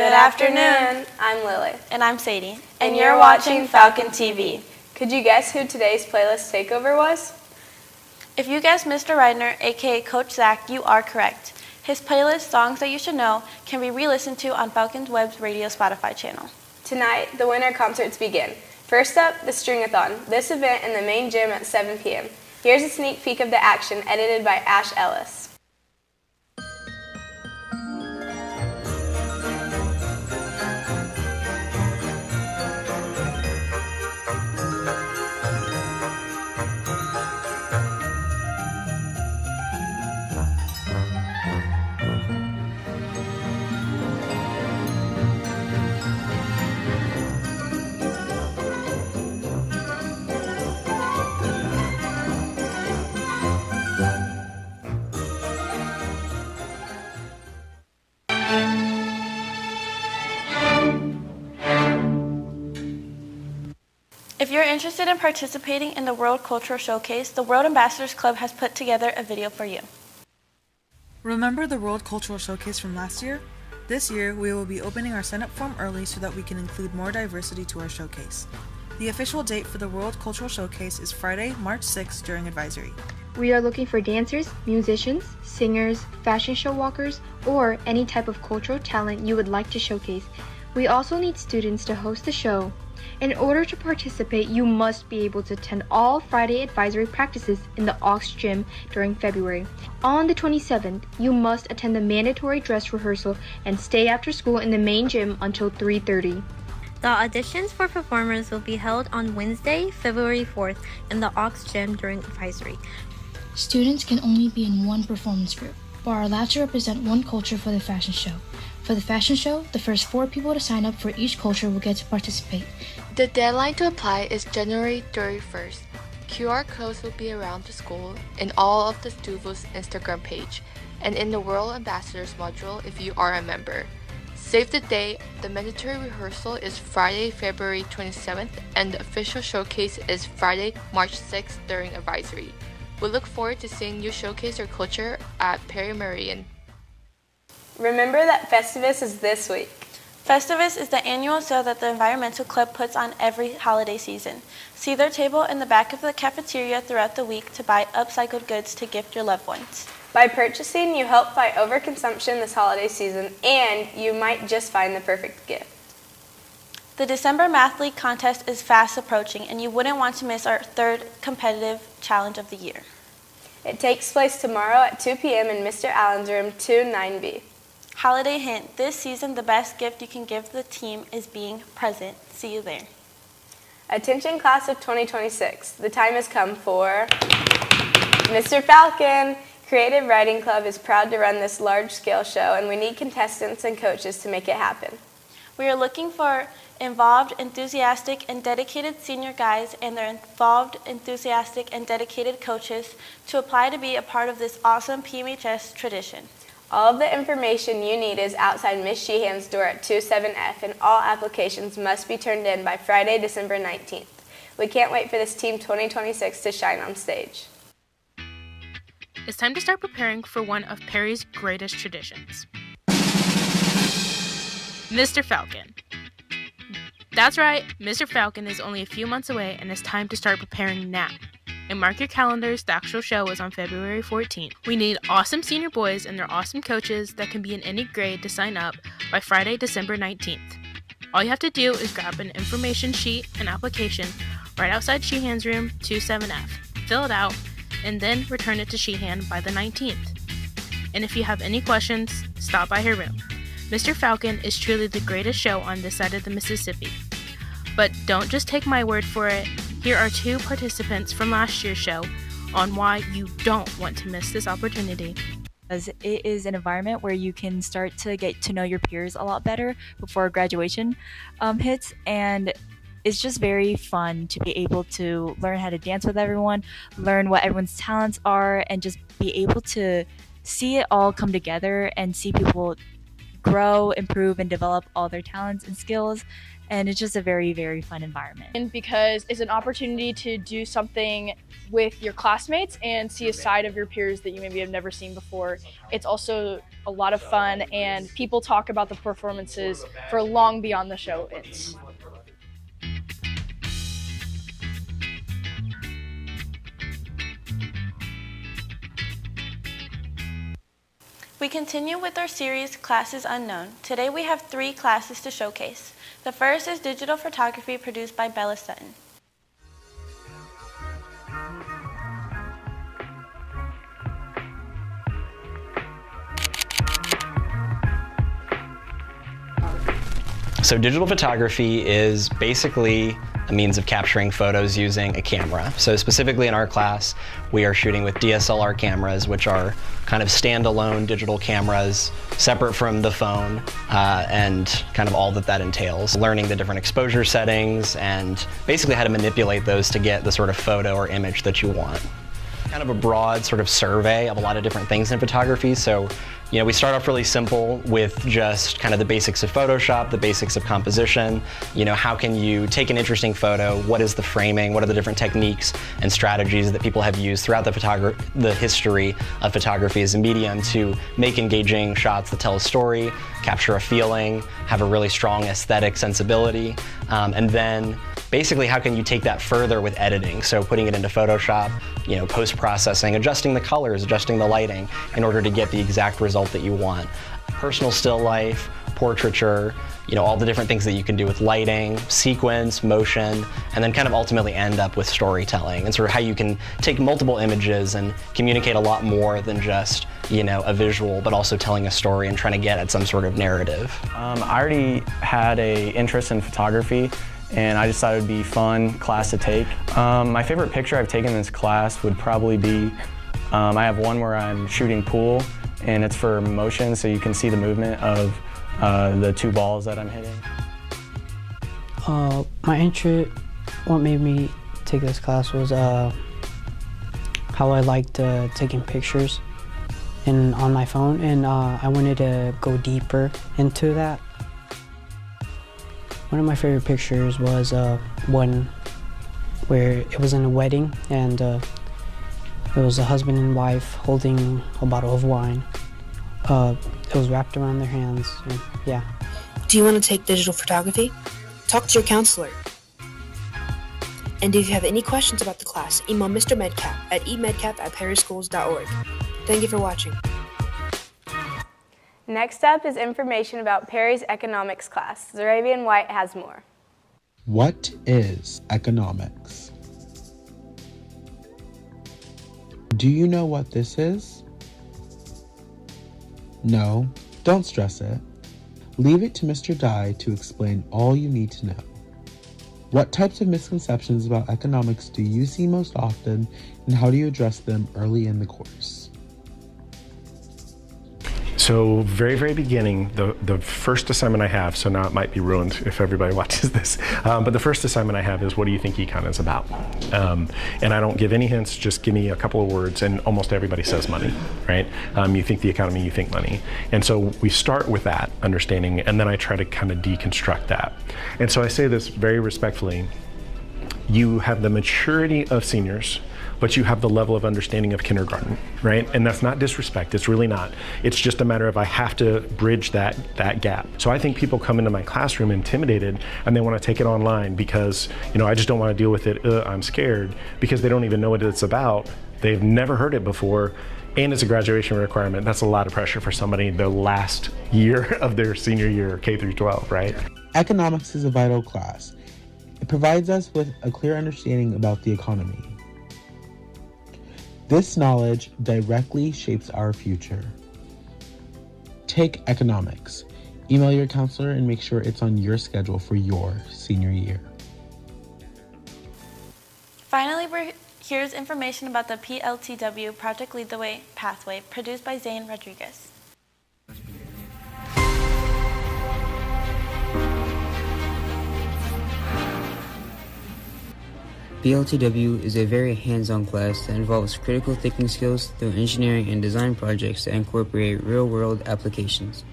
Good afternoon. I'm Lily. And I'm Sadie. And you're watching Falcon TV. Could you guess who today's playlist takeover was? If you guessed Mr. Reidner, aka Coach Zach, you are correct. His playlist, Songs That You Should Know, can be re-listened to on Falcon's Web's radio Spotify channel. Tonight, the winter concerts begin. First up, the String-a-thon. This event in the main gym at 7 p.m. Here's a sneak peek of the action edited by Ash Ellis. If you're interested in participating in the World Cultural Showcase, the World Ambassadors Club has put together a video for you. Remember the World Cultural Showcase from last year? This year, we will be opening our sign-up form early so that we can include more diversity to our showcase. The official date for the World Cultural Showcase is Friday, March 6th during advisory. We are looking for dancers, musicians, singers, fashion show walkers, or any type of cultural talent you would like to showcase. We also need students to host the show. In order to participate, you must be able to attend all Friday advisory practices in the Aux Gym during February. On the 27th, you must attend the mandatory dress rehearsal and stay after school in the main gym until 3:30. The auditions for performers will be held on Wednesday, February 4th in the Aux Gym during advisory. Students can only be in one performance group, but are allowed to represent one culture for the fashion show. For the fashion show, the first 4 people to sign up for each culture will get to participate. The deadline to apply is January 31st. QR codes will be around the school in all of the Stuvo's Instagram page and in the World Ambassadors module if you are a member. Save the date. The mandatory rehearsal is Friday, February 27th, and the official showcase is Friday, March 6th during advisory. We look forward to seeing you showcase your culture at Meridian. Remember that Festivus is this week. Festivus is the annual sale that the Environmental Club puts on every holiday season. See their table in the back of the cafeteria throughout the week to buy upcycled goods to gift your loved ones. By purchasing, you help fight overconsumption this holiday season, and you might just find the perfect gift. The December Math League contest is fast approaching, and you wouldn't want to miss our 3rd competitive challenge of the year. It takes place tomorrow at 2 p.m. in Mr. Allen's room 29B. Holiday hint, this season the best gift you can give the team is being present. See you there. Attention class of 2026, the time has come for Mr. Falcon. Creative Writing Club is proud to run this large-scale show, and we need contestants and coaches to make it happen. We are looking for involved, enthusiastic, and dedicated senior guys and their involved, enthusiastic, and dedicated coaches to apply to be a part of this awesome PMHS tradition. All of the information you need is outside Ms. Sheehan's door at 27F, and all applications must be turned in by Friday, December 19th. We can't wait for this Team 2026 to shine on stage. It's time to start preparing for one of Perry's greatest traditions. Mr. Falcon. That's right, Mr. Falcon is only a few months away, and it's time to start preparing now. And mark your calendars, the actual show is on February 14th. We need awesome senior boys and their awesome coaches that can be in any grade to sign up by Friday, December 19th. All you have to do is grab an information sheet and application right outside Sheehan's room 27F, fill it out, and then return it to Sheehan by the 19th. And if you have any questions, stop by her room. Mr. Falcon is truly the greatest show on this side of the Mississippi. But don't just take my word for it. Here are 2 participants from last year's show on why you don't want to miss this opportunity. Because it is an environment where you can start to get to know your peers a lot better before graduation hits, and it's just very fun to be able to learn how to dance with everyone, learn what everyone's talents are, and just be able to see it all come together and see people grow, improve, and develop all their talents and skills. And it's just a very, very fun environment. And because it's an opportunity to do something with your classmates and see a side of your peers that you maybe have never seen before. It's also a lot of fun, and people talk about the performances for long beyond the show ends. We continue with our series, Classes Unknown. Today we have 3 classes to showcase. The first is digital photography produced by Bella Sutton. So digital photography is basically a means of capturing photos using a camera. So specifically in our class, we are shooting with DSLR cameras, which are kind of standalone digital cameras, separate from the phone, and kind of all that entails. Learning the different exposure settings and basically how to manipulate those to get the sort of photo or image that you want. Kind of a broad sort of survey of a lot of different things in photography. So, you know, we start off really simple with just kind of the basics of Photoshop, the basics of composition. You know, how can you take an interesting photo? What is the framing? What are the different techniques and strategies that people have used throughout the history of photography as a medium to make engaging shots that tell a story, capture a feeling, have a really strong aesthetic sensibility, and then basically how can you take that further with editing? So putting it into Photoshop, you know, post-processing, adjusting the colors, adjusting the lighting in order to get the exact result that you want. Personal still life, portraiture, you know, all the different things that you can do with lighting, sequence, motion, and then kind of ultimately end up with storytelling and sort of how you can take multiple images and communicate a lot more than just, you know, a visual, but also telling a story and trying to get at some sort of narrative. I already had an interest in photography, and I just thought it would be fun class to take. My favorite picture I've taken in this class would probably be, I have one where I'm shooting pool, and it's for motion, so you can see the movement of the 2 balls that I'm hitting. My interest, what made me take this class was how I liked taking pictures on my phone, and I wanted to go deeper into that. One of my favorite pictures was one where it was in a wedding, and it was a husband and wife holding a bottle of wine. It was wrapped around their hands, and yeah. Do you want to take digital photography? Talk to your counselor. And if you have any questions about the class, email Mr. Medcalf at emedcalf@perryschools.org. Thank you for watching. Next up is information about Perry's economics class. Zarabian White has more. What is economics? Do you know what this is? No, don't stress it. Leave it to Mr. Dye to explain all you need to know. What types of misconceptions about economics do you see most often, and how do you address them early in the course? So very beginning, the first assignment I have, so now it might be ruined if everybody watches this, but the first assignment I have is, what do you think econ is about? And I don't give any hints, just give me a couple of words, and almost everybody says money, right? You think the economy, you think money. And so we start with that understanding, and then I try to kind of deconstruct that. And so I say this very respectfully, you have the maturity of seniors, but you have the level of understanding of kindergarten, right? And that's not disrespect, it's really not. It's just a matter of I have to bridge that gap. So I think people come into my classroom intimidated and they want to take it online because, you know, I just don't want to deal with it, I'm scared, because they don't even know what it's about. They've never heard it before, and it's a graduation requirement. That's a lot of pressure for somebody the last year of their senior year, K through 12, right? Economics is a vital class. It provides us with a clear understanding about the economy. This knowledge directly shapes our future. Take economics. Email your counselor and make sure it's on your schedule for your senior year. Finally, here's information about the PLTW Project Lead the Way Pathway, produced by Zane Rodriguez. PLTW is a very hands-on class that involves critical thinking skills through engineering and design projects that incorporate real-world applications.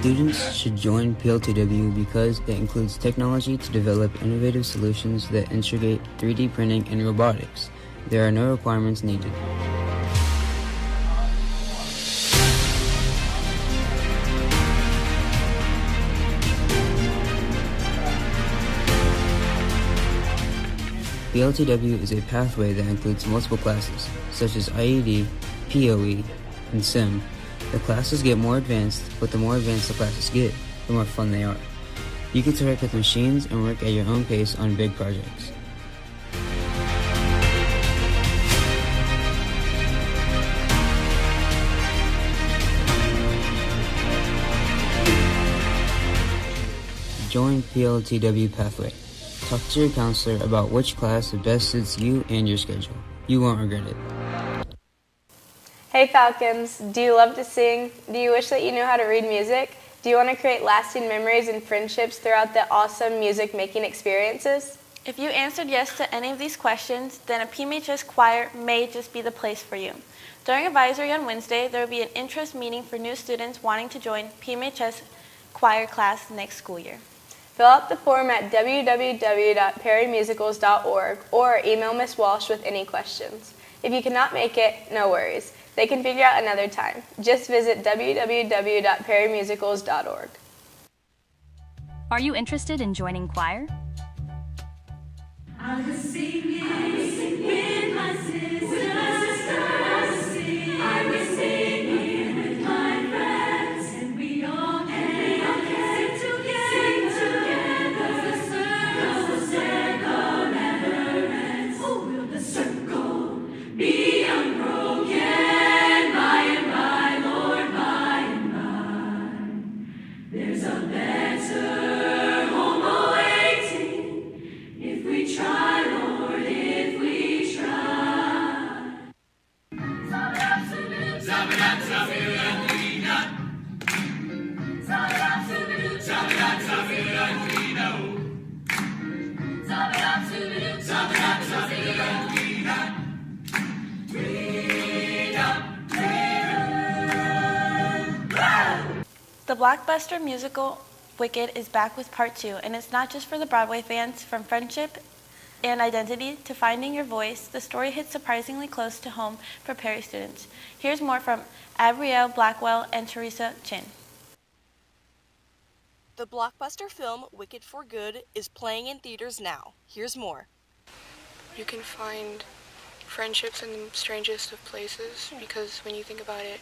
Students should join PLTW because it includes technology to develop innovative solutions that integrate 3D printing and robotics. There are no requirements needed. PLTW is a pathway that includes multiple classes, such as IED, POE, and SIM. The classes get more advanced, but the more advanced the classes get, the more fun they are. You get to work with machines and work at your own pace on big projects. Join PLTW Pathway. Talk to your counselor about which class best suits you and your schedule. You won't regret it. Hey Falcons, do you love to sing? Do you wish that you knew how to read music? Do you want to create lasting memories and friendships throughout the awesome music making experiences? If you answered yes to any of these questions, then a PMHS choir may just be the place for you. During advisory on Wednesday, there will be an interest meeting for new students wanting to join PMHS choir class next school year. Fill out the form at www.perrymusicals.org or email Miss Walsh with any questions. If you cannot make it, no worries. They can figure out another time. Just visit www.perrymusicals.org. Are you interested in joining choir? I was singing with my sister. I was singing with my friends, and we all came together. The circle never ends. Oh, will the circle be unbroken by and by, Lord, by and by? There's a better home awaiting if we try, Lord, if we try. The blockbuster musical Wicked is back with part 2, and it's not just for the Broadway fans. From friendship and identity to finding your voice, the story hits surprisingly close to home for Perry students. Here's more from Abrielle Blackwell and Teresa Chin. The blockbuster film Wicked for Good is playing in theaters now. Here's more. You can find friendships in the strangest of places, because when you think about it,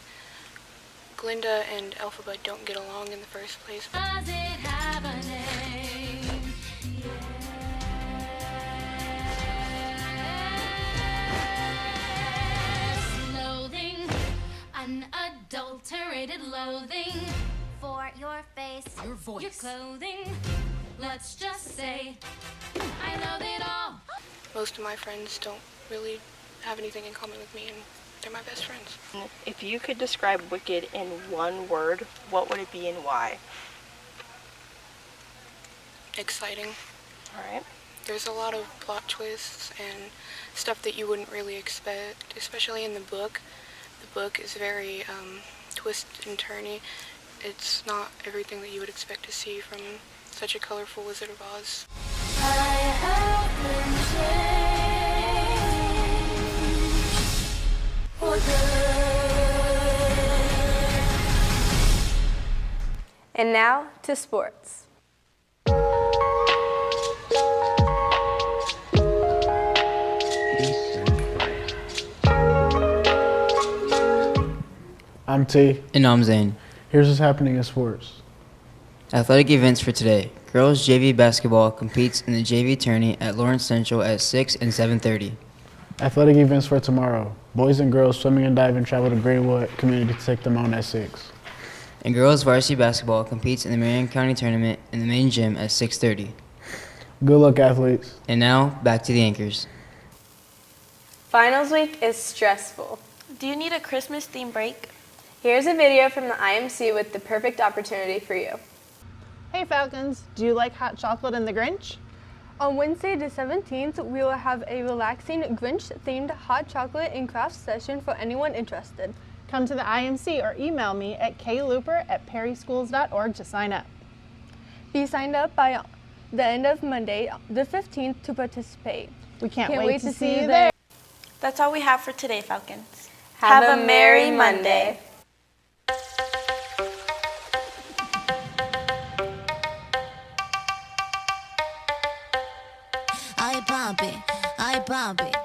Glinda and Elphaba don't get along in the first place. Does it have a name? Yes. Loathing, unadulterated loathing for your face, your voice, your clothing. Let's just say I loathe it all. Most of my friends don't really have anything in common with me, and they're my best friends. If you could describe Wicked in one word, what would it be and why? Exciting. All right. There's a lot of plot twists and stuff that you wouldn't really expect, especially in the book. The book is very twist and turny. It's not everything that you would expect to see from such a colorful Wizard of Oz. I have been changed for good. And now to sports. I'm T. And I'm Zane. Here's what's happening in sports. Athletic events for today. Girls JV basketball competes in the JV tourney at Lawrence Central at 6 and 7:30. Athletic events for tomorrow. Boys and girls swimming and diving travel to Greenwood Community to take them on at 6. And girls varsity basketball competes in the Marion County tournament in the main gym at 6:30. Good luck, athletes. And now, back to the anchors. Finals week is stressful. Do you need a Christmas-themed break? Here's a video from the IMC with the perfect opportunity for you. Hey Falcons, do you like hot chocolate and the Grinch? On Wednesday the 17th, we will have a relaxing Grinch-themed hot chocolate and crafts session for anyone interested. Come to the IMC or email me at klooper@perryschools.org to sign up. Be signed up by the end of Monday, the 15th, to participate. We can't wait to see you there. That's all we have for today, Falcons. Have a merry Monday. I pump it,